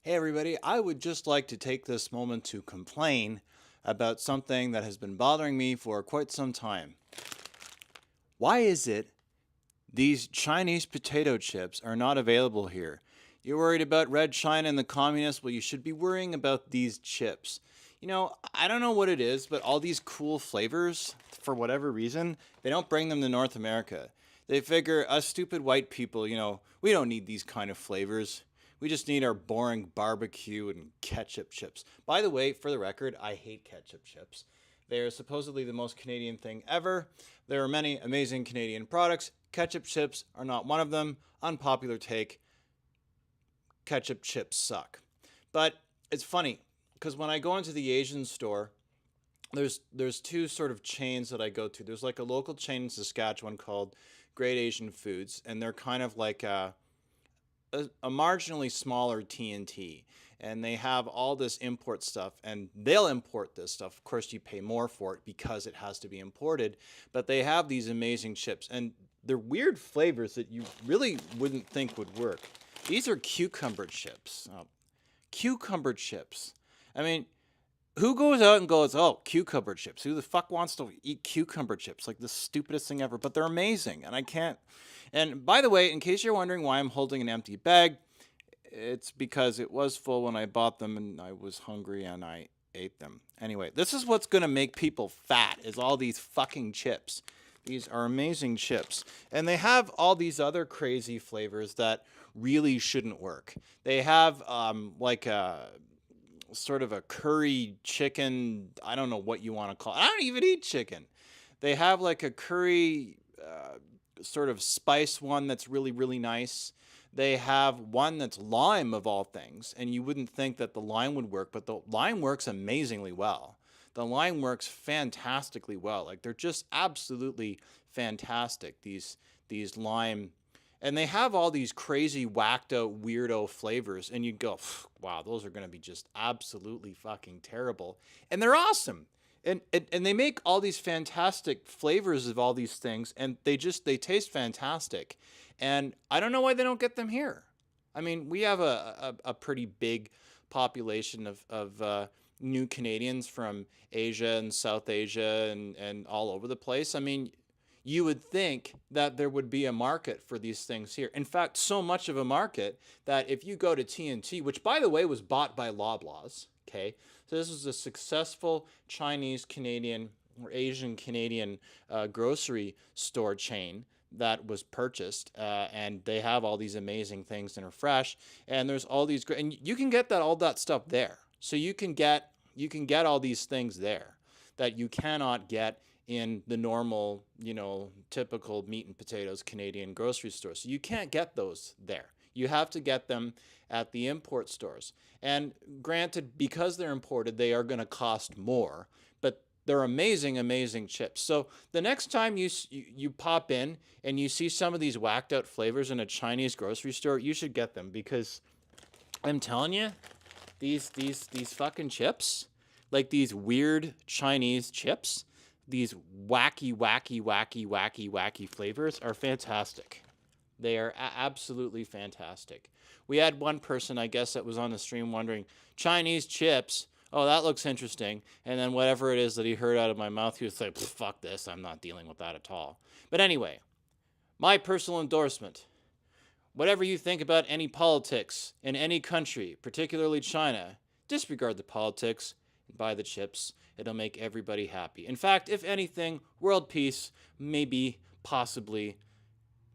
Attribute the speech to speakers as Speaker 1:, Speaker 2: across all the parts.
Speaker 1: Hey everybody, I would just like to take this moment to complain about something that has been bothering me for quite some time. Why is it these Chinese potato chips are not available here? You're worried about Red China and the communists? Well, you should be worrying about these chips. I don't know what it is, but all these cool flavors, for whatever reason, they don't bring them to North America. They figure us stupid white people, we don't need these kind of flavors. We just need our boring barbecue and ketchup chips. By the way, for the record, I hate ketchup chips. They are supposedly the most Canadian thing ever. There are many amazing Canadian products. Ketchup chips are not one of them. Unpopular take, ketchup chips suck. But it's funny because when I go into the Asian store, there's two sort of chains that I go to. There's like a local chain in Saskatchewan called Great Asian Foods, and they're kind of like a marginally smaller T&T, and they have all this import stuff, and they'll import this stuff. Of course, you pay more for it because it has to be imported, but they have these amazing chips, and they're weird flavors that you really wouldn't think would work. These are cucumber chips. Cucumber chips. I mean, who goes out and goes, oh, cucumber chips? Who the fuck wants to eat cucumber chips? Like the stupidest thing ever. But they're amazing, and I can't. And by the way, in case you're wondering why I'm holding an empty bag, it's because it was full when I bought them, and I was hungry, and I ate them. Anyway, this is what's gonna make people fat: is all these fucking chips. These are amazing chips, and they have all these other crazy flavors that really shouldn't work. They have like a sort of a curry chicken. I don't know what you want to call it. I don't even eat chicken. They have like a curry sort of spice one that's really, really nice. They have one that's lime of all things, and you wouldn't think that the lime would work, but the lime works amazingly well. The lime works fantastically well. Like they're just absolutely fantastic. These lime, and they have all these crazy whacked out weirdo flavors, and you go, wow, those are going to be just absolutely fucking terrible, and they're awesome. And they make all these fantastic flavors of all these things, and they taste fantastic, and I don't know why they don't get them here. I mean, we have a pretty big population of new Canadians from Asia and South Asia and all over the place. I mean, you would think that there would be a market for these things here. In fact, so much of a market that if you go to T&T, which by the way was bought by Loblaws, okay? So this was a successful Chinese Canadian or Asian Canadian grocery store chain that was purchased, and they have all these amazing things that are fresh, and there's all these great, and you can get all that stuff there. So you can get all these things there that you cannot get in the normal, typical meat and potatoes Canadian grocery store. So you can't get those there. You have to get them at the import stores. And granted, because they're imported, they are going to cost more, but they're amazing, amazing chips. So the next time you pop in and you see some of these whacked out flavors in a Chinese grocery store, you should get them because I'm telling you, these fucking chips, like these weird Chinese chips, these wacky, wacky, wacky, wacky, wacky flavors are fantastic. They are absolutely fantastic. We had one person, I guess, that was on the stream wondering, Chinese chips. Oh, that looks interesting. And then whatever it is that he heard out of my mouth, he was like, fuck this. I'm not dealing with that at all. But anyway, my personal endorsement. Whatever you think about any politics in any country, particularly China, disregard the politics and buy the chips. It'll make everybody happy. In fact, if anything, world peace, maybe, possibly,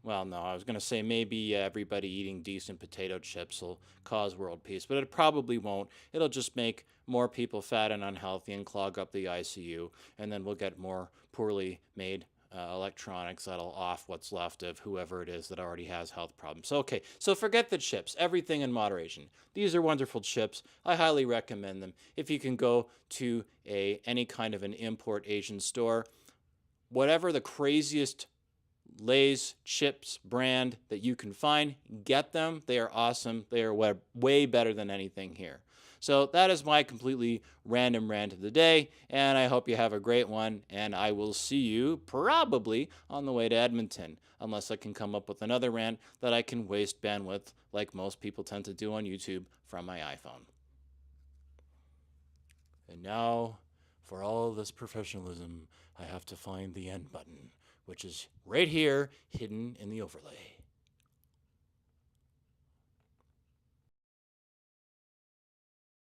Speaker 1: well, no, I was going to say maybe everybody eating decent potato chips will cause world peace, but it probably won't. It'll just make more people fat and unhealthy and clog up the ICU, and then we'll get more poorly made electronics that'll off what's left of whoever it is that already has health problems. So, okay, so forget the chips, everything in moderation. These are wonderful chips. I highly recommend them. If you can go to any kind of an import Asian store, whatever the craziest Lay's chips brand that you can find, get them. They are awesome. They are way better than anything here. So that is my completely random rant of the day, and I hope you have a great one, and I will see you probably on the way to Edmonton, unless I can come up with another rant that I can waste bandwidth like most people tend to do on YouTube from my iPhone. And now, for all this professionalism, I have to find the end button, which is right here, hidden in the overlay.